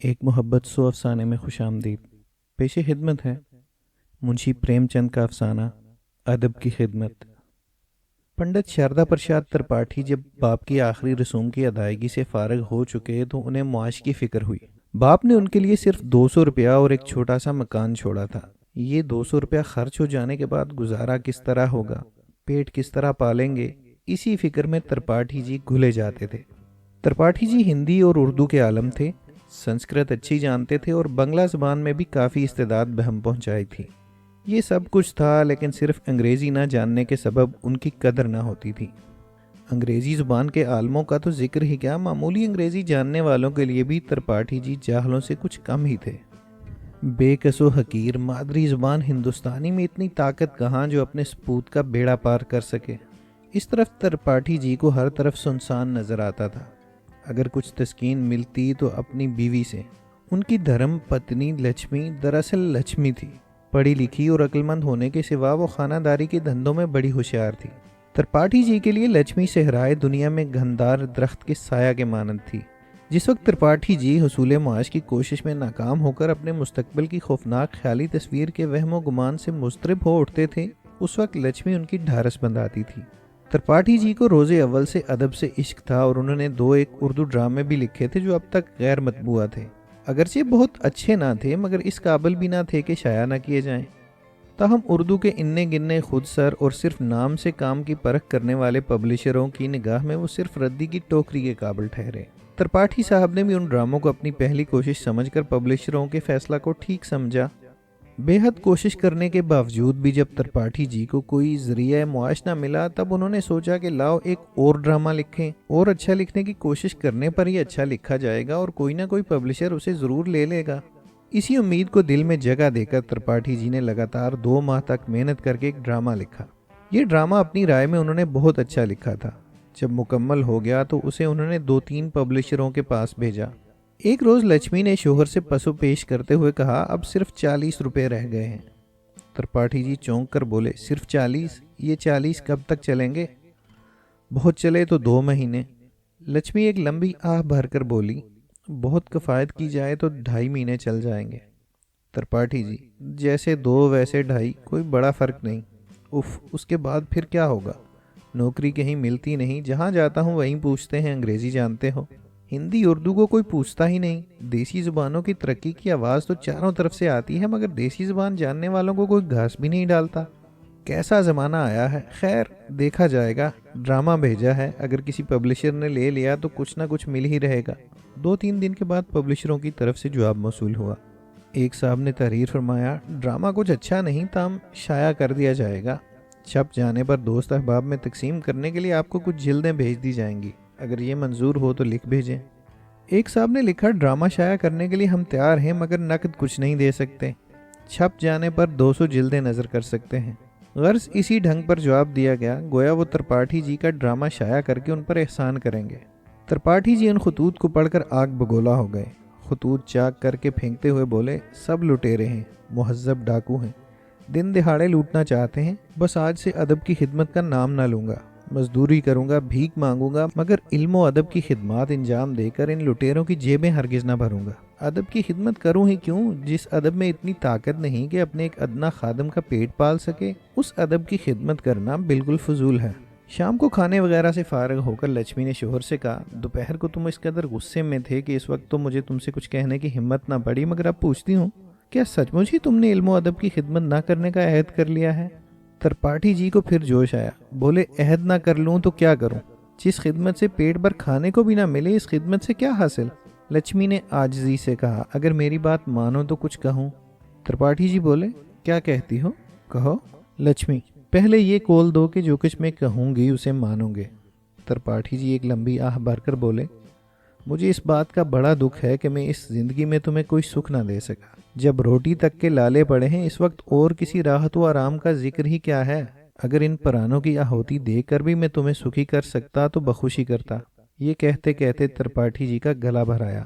एक मोहब्बत सो अफसाने में खुशामदीद। पेशे खिदमत है मुंशी प्रेमचंद का अफसाना अदब की खिदमत। पंडित शारदा प्रसाद त्रिपाठी जब बाप की आखिरी रसूम की अदायगी से फारग हो चुके तो उन्हें मुआश की फिक्र हुई। बाप ने उनके लिए सिर्फ 200 रुपया और एक छोटा सा मकान छोड़ा था। ये 200 रुपया खर्च हो जाने के बाद गुजारा किस तरह होगा, पेट किस तरह पालेंगे, इसी फिक्र में त्रिपाठी जी घुले जाते थे। त्रिपाठी जी हिंदी और उर्दू के आलम थे, संस्कृत अच्छी जानते थे और बंगला ज़बान में भी काफ़ी इस्तेदाद बहम पहुंचाई थी। ये सब कुछ था, लेकिन सिर्फ अंग्रेज़ी ना जानने के सबब उनकी कदर ना होती थी। अंग्रेज़ी ज़ुबान के आलमों का तो जिक्र ही क्या, मामूली अंग्रेज़ी जानने वालों के लिए भी त्रिपाठी जी जाहलों से कुछ कम ही थे। बेकसो हकीर मादरी ज़ुबान हिंदुस्तानी में इतनी ताकत कहाँ जो अपने सपूत का बेड़ा पार कर सके। इस तरफ त्रिपाठी जी को हर तरफ सुनसान नज़र आता था। अगर कुछ तस्कीन मिलती तो अपनी बीवी से। उनकी धर्म पत्नी लक्ष्मी दरअसल लक्ष्मी थी। पढ़ी लिखी और अक्लमंद होने के सिवा वो खानादारी के धंधों में बड़ी होशियार थी। त्रिपाठी जी के लिए लक्ष्मी सहराए दुनिया में घनदार दरख्त के साया के मानंद थी। जिस वक्त त्रिपाठी जी हुसूल मुआश की कोशिश में नाकाम होकर अपने मुस्तकबिल की खौफनाक ख्याली तस्वीर के वहमो गुमान से मुस्तरिब हो उठते थे, उस वक्त लक्ष्मी उनकी ढारस बंधाती थी। त्रिपाठी जी को रोज़े अव्वल से अदब से इश्क था और उन्होंने 2-1 उर्दू ड्रामे भी लिखे थे जो अब तक गैर मतबूआ थे। अगरचे बहुत अच्छे ना थे, मगर इस काबिल भी ना थे कि शाया ना किए जाएं। ताहम उर्दू के इन्ने गिन्ने खुद सर और सिर्फ नाम से काम की परख करने वाले पब्लिशरों की निगाह में वो सिर्फ रद्दी की टोकरी के काबिल ठहरे। त्रिपाठी साहब ने भी उन ड्रामों को अपनी पहली कोशिश समझकर पब्लिशरों के फैसला को ठीक समझा। बेहद कोशिश करने के बावजूद भी जब त्रिपाठी जी को कोई जरिया मुआश ना मिला, तब उन्होंने सोचा कि लाओ एक और ड्रामा लिखें, और अच्छा लिखने की कोशिश करने पर ही अच्छा लिखा जाएगा और कोई ना कोई पब्लिशर उसे ज़रूर ले लेगा। इसी उम्मीद को दिल में जगह देकर त्रिपाठी जी ने लगातार 2 माह तक मेहनत करके एक ड्रामा लिखा। ये ड्रामा अपनी राय में उन्होंने बहुत अच्छा लिखा था। जब मुकम्मल हो गया तो उसे उन्होंने 2-3 पब्लिशरों के पास भेजा। एक रोज़ लक्ष्मी ने शोहर से पसो पेश करते हुए कहा, अब सिर्फ 40 रुपये रह गए हैं। त्रिपाठी जी चौंक कर बोले, सिर्फ 40? ये 40 कब तक चलेंगे? बहुत चले तो 2 महीने। लक्ष्मी एक लंबी आह भरकर बोली, बहुत किफ़ायत की जाए तो 2.5 महीने चल जाएंगे। त्रिपाठी जी, जैसे 2 वैसे 2.5, कोई बड़ा फ़र्क नहीं। उफ, उसके बाद फिर क्या होगा? नौकरी कहीं मिलती नहीं, जहाँ जाता हूँ वहीं पूछते हैं अंग्रेज़ी जानते हो। हिंदी उर्दू को कोई पूछता ही नहीं। देसी ज़ुबानों की तरक्की की आवाज़ तो चारों तरफ से आती है, मगर देसी ज़ुबान जानने वालों को कोई घास भी नहीं डालता। कैसा ज़माना आया है। खैर, देखा जाएगा। ड्रामा भेजा है, अगर किसी पब्लिशर ने ले लिया तो कुछ ना कुछ मिल ही रहेगा। 2-3 दिन के बाद पब्लिशरों की तरफ से जवाब मौसूल हुआ। एक साहब ने तहरीर फरमाया, ड्रामा कुछ अच्छा नहीं, ताम शाया कर दिया जाएगा। छप जाने पर दोस्त अहबाब में तकसीम करने के लिए आपको कुछ जिल्दें भेज दी जाएंगी। अगर ये मंजूर हो तो लिख भेजें। एक साहब ने लिखा, ड्रामा शाया करने के लिए हम तैयार हैं, मगर नकद कुछ नहीं दे सकते। छप जाने पर 200 जिल्दें नज़र कर सकते हैं। गर्ज इसी ढंग पर जवाब दिया गया, गोया वो त्रिपाठी जी का ड्रामा शाया करके उन पर एहसान करेंगे। त्रिपाठी जी उन खतूत को पढ़कर आग बगोला हो गए। खतूत चाक करके फेंकते हुए बोले, सब लुटेरे हैं, मुहज्जब डाकू हैं, दिन दिहाड़े लूटना चाहते हैं। बस आज से अदब की खिदमत का नाम ना लूँगा, मजदूरी करूँगा, भीख मांगूंगा, मगर इल्म व अदब की खिदमत इंजाम देकर इन लुटेरों की जेबें हरगिज़ ना भरूंगा। अदब की खिदमत करूँ ही क्यों, जिस अदब में इतनी ताकत नहीं कि अपने एक अदना खादम का पेट पाल सके, उस अदब की खिदमत करना बिल्कुल फजूल है। शाम को खाने वगैरह से फारग होकर लक्ष्मी ने शोहर से कहा, दोपहर को तुम इस कदर गुस्से में थे कि इस वक्त तो मुझे तुमसे कुछ कहने की हिम्मत ना पड़ी, मगर अब पूछती हूँ, क्या सचमुच ही तुमने इल्म व अदब की खिदमत ना करने का अहद कर लिया है? त्रिपाठी जी को फिर जोश आया। बोले, अहद ना कर लूँ तो क्या करूँ? जिस खिदमत से पेट भर खाने को भी ना मिले, इस खिदमत से क्या हासिल? लक्ष्मी ने आजिज़ी से कहा, अगर मेरी बात मानो तो कुछ कहूँ। त्रिपाठी जी बोले, क्या कहती हो? कहो। लक्ष्मी, पहले ये कौल दो कि जो कुछ मैं कहूँगी उसे मानोगे। त्रिपाठी जी एक लंबी आह भरकर बोले, मुझे इस बात का बड़ा दुख है कि मैं इस ज़िंदगी में तुम्हें कोई सुख ना दे सका। जब रोटी तक के लाले पड़े हैं, इस वक्त और किसी राहत व आराम का जिक्र ही क्या है? अगर इन प्राणों की आहुति देकर भी मैं तुम्हें सुखी कर सकता तो बखुशी करता। ये कहते कहते त्रिपाठी जी का गला भर आया।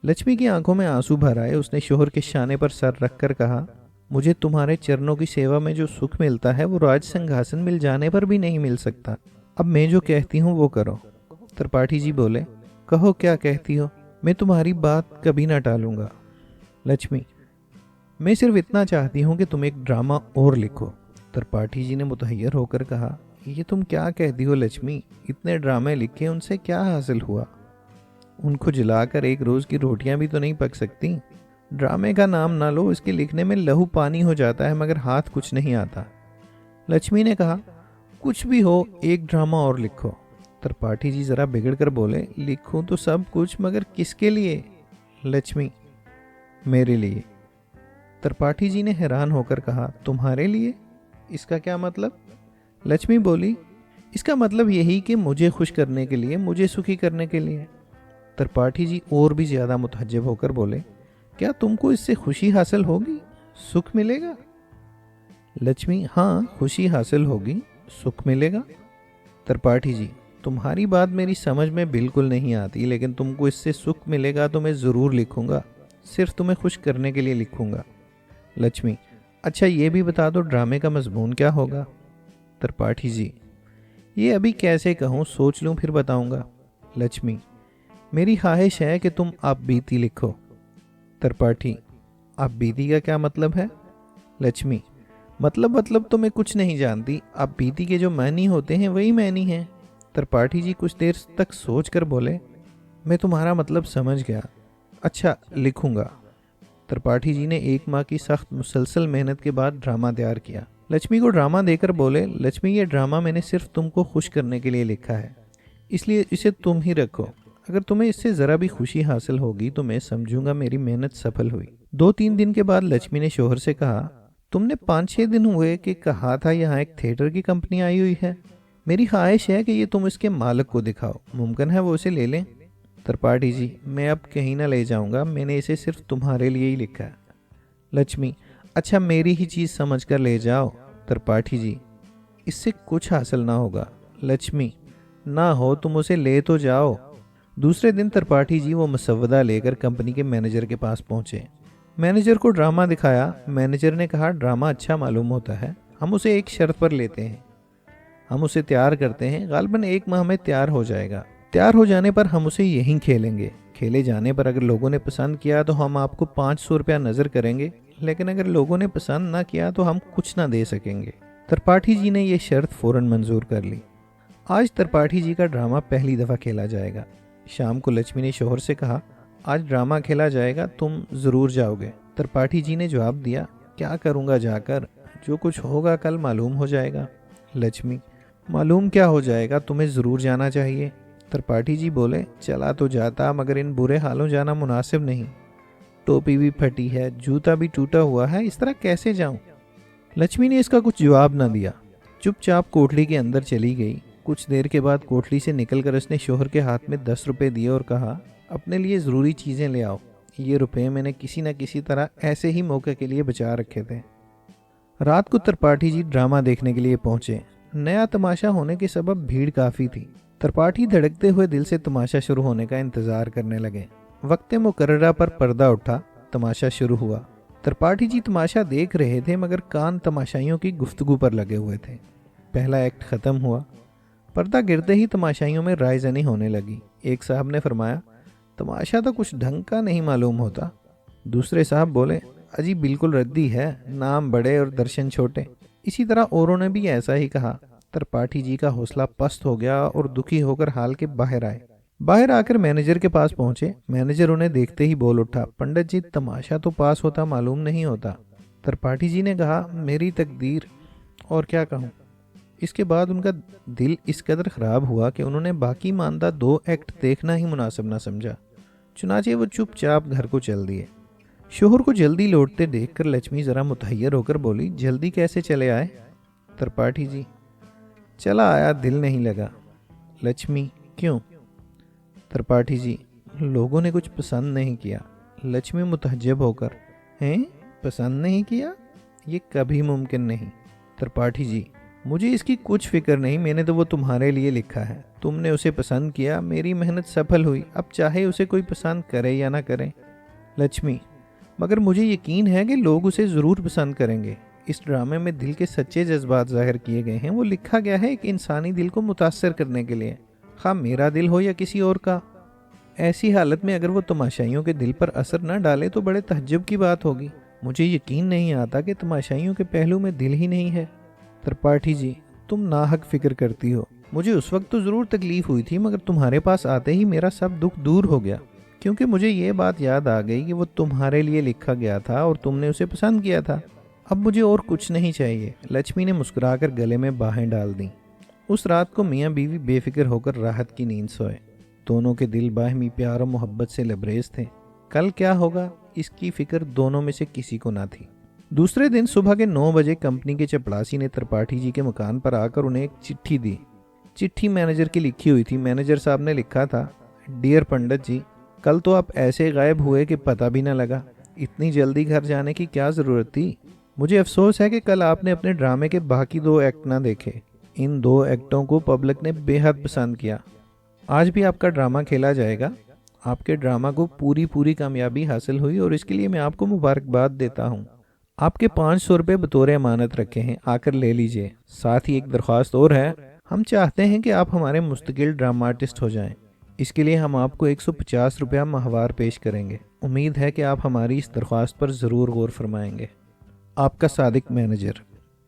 लक्ष्मी की आंखों में आंसू भर आए। उसने शोहर के शाने पर सर रखकर कहा, मुझे तुम्हारे चरणों की सेवा में जो सुख मिलता है वो राज सिंहासन मिल जाने पर भी नहीं मिल सकता। अब मैं जो कहती हूँ वो करो। त्रिपाठी जी बोले, कहो क्या कहती हो? मैं तुम्हारी बात कभी ना टालूंगा। लक्ष्मी, मैं सिर्फ इतना चाहती हूँ कि तुम एक ड्रामा और लिखो। त्रिपाठी जी ने मुतहैयर होकर कहा, ये तुम क्या कहती हो लक्ष्मी? इतने ड्रामे लिखे, उनसे क्या हासिल हुआ? उनको जलाकर एक रोज़ की रोटियां भी तो नहीं पक सकती। ड्रामे का नाम ना लो, इसके लिखने में लहू पानी हो जाता है मगर हाथ कुछ नहीं आता। लक्ष्मी ने कहा, कुछ भी हो, एक ड्रामा और लिखो। त्रिपाठी जी जरा बिगड़ कर बोले, लिखूं तो सब कुछ, मगर किसके लिए? लक्ष्मी, मेरे लिए। त्रिपाठी जी ने हैरान होकर कहा, तुम्हारे लिए? इसका क्या मतलब? लक्ष्मी बोली, इसका मतलब यही कि मुझे खुश करने के लिए, मुझे सुखी करने के लिए। त्रिपाठी जी और भी ज्यादा मुतहज्जिब होकर बोले, क्या तुमको इससे खुशी हासिल होगी, सुख मिलेगा? लक्ष्मी, हाँ, खुशी हासिल होगी, सुख मिलेगा। त्रिपाठी जी, तुम्हारी बात मेरी समझ में बिल्कुल नहीं आती, लेकिन तुमको इससे सुख मिलेगा तो मैं ज़रूर लिखूंगा, सिर्फ तुम्हें खुश करने के लिए लिखूंगा। लक्ष्मी, अच्छा ये भी बता दो ड्रामे का मजमून क्या होगा? त्रिपाठी जी, ये अभी कैसे कहूँ, सोच लूँ फिर बताऊंगा। लक्ष्मी, मेरी ख्वाहिश है कि तुम आप बीती लिखो। त्रिपाठी, आप बीती का क्या मतलब है? लक्ष्मी, मतलब तो मैं कुछ नहीं जानती, आप बीती के जो मानी होते हैं वही मानी हैं। त्रिपाठी जी कुछ देर तक सोच कर बोले, मैं तुम्हारा मतलब समझ गया, अच्छा लिखूंगा। त्रिपाठी जी ने एक माह की सख्त मुसलसल मेहनत के बाद ड्रामा तैयार किया। लक्ष्मी को ड्रामा देकर बोले, लक्ष्मी ये ड्रामा मैंने सिर्फ तुमको खुश करने के लिए लिखा है, इसलिए इसे तुम ही रखो। अगर तुम्हें इससे ज़रा भी खुशी हासिल होगी तो मैं समझूंगा मेरी मेहनत सफल हुई। 2-3 दिन के बाद लक्ष्मी ने शोहर से कहा, तुमने 5-6 दिन हुए कि कहा था यहाँ एक थिएटर की कंपनी आई हुई है, मेरी ख्वाहिश है कि ये तुम इसके मालिक को दिखाओ, मुमकिन है वो इसे ले लें? त्रिपाठी जी, मैं अब कहीं ना ले जाऊंगा, मैंने इसे सिर्फ तुम्हारे लिए ही लिखा है। लक्ष्मी, अच्छा मेरी ही चीज़ समझ कर ले जाओ। त्रिपाठी जी, इससे कुछ हासिल ना होगा। लक्ष्मी, ना हो तुम उसे ले तो जाओ। दूसरे दिन त्रिपाठी जी वो मसवदा लेकर कंपनी के मैनेजर के पास पहुंचे। मैनेजर को ड्रामा दिखाया। मैनेजर ने कहा, ड्रामा अच्छा मालूम होता है, हम उसे एक शर्त पर लेते हैं, हम उसे तैयार करते हैं, गालबन 1 माह में तैयार हो जाएगा। तैयार हो जाने पर हम उसे यहीं खेलेंगे। खेले जाने पर अगर लोगों ने पसंद किया तो हम आपको 500 रुपया नज़र करेंगे, लेकिन अगर लोगों ने पसंद ना किया तो हम कुछ ना दे सकेंगे। त्रिपाठी जी ने यह शर्त फ़ौरन मंजूर कर ली। आज त्रिपाठी जी का ड्रामा पहली दफ़ा खेला जाएगा। शाम को लक्ष्मी ने शोहर से कहा, आज ड्रामा खेला जाएगा, तुम ज़रूर जाओगे? त्रिपाठी जी ने जवाब दिया, क्या करूँगा जाकर, जो कुछ होगा कल मालूम हो जाएगा। लक्ष्मी, मालूम क्या हो जाएगा, तुम्हें ज़रूर जाना चाहिए। त्रिपाठी जी बोले, चला तो जाता, मगर इन बुरे हालों जाना मुनासिब नहीं, टोपी भी फटी है, जूता भी टूटा हुआ है, इस तरह कैसे जाऊं? लक्ष्मी ने इसका कुछ जवाब ना दिया, चुपचाप कोठली के अंदर चली गई। कुछ देर के बाद कोठली से निकलकर उसने शोहर के हाथ में 10 रुपए दिए और कहा, अपने लिए ज़रूरी चीज़ें ले आओ, ये रुपए मैंने किसी न किसी तरह ऐसे ही मौके के लिए बचा रखे थे। रात को त्रिपाठी जी ड्रामा देखने के लिए पहुंचे। नया तमाशा होने के सबब भीड़ काफ़ी थी। त्रिपाठी धड़कते हुए दिल से तमाशा शुरू होने का इंतज़ार करने लगे। वक्त मुकर्ररा पर पर्दा उठा, तमाशा शुरू हुआ। त्रिपाठी जी तमाशा देख रहे थे मगर कान तमाशाइयों की गुफ्तगू पर लगे हुए थे। पहला एक्ट ख़त्म हुआ। पर्दा गिरते ही तमाशाइयों में रायजनी होने लगी। एक साहब ने फरमाया, तमाशा तो कुछ ढंग का नहीं मालूम होता। दूसरे साहब बोले, अजी बिल्कुल रद्दी है, नाम बड़े और दर्शन छोटे। इसी तरह औरों ने भी ऐसा ही कहा। त्रिपाठी जी का हौसला पस्त हो गया और दुखी होकर हाल के बाहर आए। बाहर आकर मैनेजर के पास पहुंचे। मैनेजर उन्हें देखते ही बोल उठा, पंडित जी तमाशा तो पास होता मालूम नहीं होता। त्रिपाठी जी ने कहा, मेरी तकदीर, और क्या कहूँ। इसके बाद उनका दिल इस कदर ख़राब हुआ कि उन्होंने बाकी मानदा 2 एक्ट देखना ही मुनासिब न समझा। चुनाचे वो चुपचाप घर को चल दिए। शोहर को जल्दी लौटते देखकर लक्ष्मी ज़रा मुतहैयर होकर बोली, जल्दी कैसे चले आए? त्रिपाठी जी, चला आया, दिल नहीं लगा। लक्ष्मी, क्यों? त्रिपाठी जी, लोगों ने कुछ पसंद नहीं किया। लक्ष्मी मुतहज्जिब होकर, हैं, पसंद नहीं किया? ये कभी मुमकिन नहीं। त्रिपाठी जी, मुझे इसकी कुछ फिक्र नहीं, मैंने तो वो तुम्हारे लिए लिखा है, तुमने उसे पसंद किया, मेरी मेहनत सफल हुई, अब चाहे उसे कोई पसंद करे या ना करे। लक्ष्मी, मगर मुझे यकीन है कि लोग उसे ज़रूर पसंद करेंगे। इस ड्रामे में दिल के सच्चे जज्बात ज़ाहिर किए गए हैं। वो लिखा गया है एक इंसानी दिल को मुतासर करने के लिए, खा मेरा दिल हो या किसी और का। ऐसी हालत में अगर वो तमाशाइयों के दिल पर असर न डाले तो बड़े तहज्जुब की बात होगी। मुझे यकीन नहीं आता कि तमाशाइयों के पहलू में दिल ही नहीं है। त्रिपाठी जी, तुम नाहक फिक्र करती हो। मुझे उस वक्त तो ज़रूर तकलीफ़ हुई थी, मगर तुम्हारे पास आते ही मेरा सब दुख दूर हो गया, क्योंकि मुझे ये बात याद आ गई कि वो तुम्हारे लिए लिखा गया था और तुमने उसे पसंद किया था। अब मुझे और कुछ नहीं चाहिए। लक्ष्मी ने मुस्कुराकर गले में बाहें डाल दी। उस रात को मियाँ बीवी बेफिक्र होकर राहत की नींद सोए। दोनों के दिल बाहमी प्यार और मोहब्बत से लबरेज थे। कल क्या होगा, इसकी फिक्र दोनों में से किसी को ना थी। दूसरे दिन सुबह के 9 बजे कंपनी के चपड़ासी ने त्रिपाठी जी के मकान पर आकर उन्हें एक चिट्ठी दी। चिट्ठी मैनेजर की लिखी हुई थी। मैनेजर साहब ने लिखा था, डियर पंडित जी, कल तो आप ऐसे गायब हुए कि पता भी ना लगा। इतनी जल्दी घर जाने की क्या ज़रूरत थी। मुझे अफसोस है कि कल आपने अपने ड्रामे के बाकी 2 एक्ट ना देखे। इन 2 एक्टों को पब्लिक ने बेहद पसंद किया। आज भी आपका ड्रामा खेला जाएगा। आपके ड्रामा को पूरी कामयाबी हासिल हुई और इसके लिए मैं आपको मुबारकबाद देता हूँ। आपके 500 रुपये बतौर अमानत रखे हैं, आकर ले लीजिए। साथ ही एक दरख्वास्त और है, हम चाहते हैं कि आप हमारे मुस्तकिल ड्रामा आर्टिस्ट हो जाएं। इसके लिए हम आपको 150 रुपया माहवार पेश करेंगे। उम्मीद है कि आप हमारी इस दरख्वास्त पर ज़रूर गौर फरमाएंगे। आपका सादिक मैनेजर।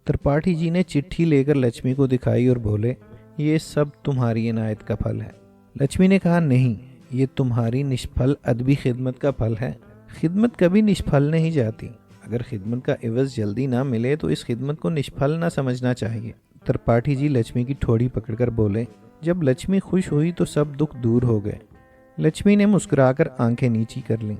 त्रिपाठी जी ने चिट्ठी लेकर लक्ष्मी को दिखाई और बोले, ये सब तुम्हारी इनायत का फल है। लक्ष्मी ने कहा, नहीं, ये तुम्हारी निष्फल अदबी खिदमत का फल है। खिदमत कभी निष्फल नहीं जाती। अगर खिदमत का एवज जल्दी ना मिले तो इस खिदमत को निष्फल ना समझना चाहिए। त्रिपाठी जी लक्ष्मी की ठोड़ी पकड़कर बोले, जब लक्ष्मी खुश हुई तो सब दुख दूर हो गए। लक्ष्मी ने मुस्कुराकर आंखें नीची कर लीं।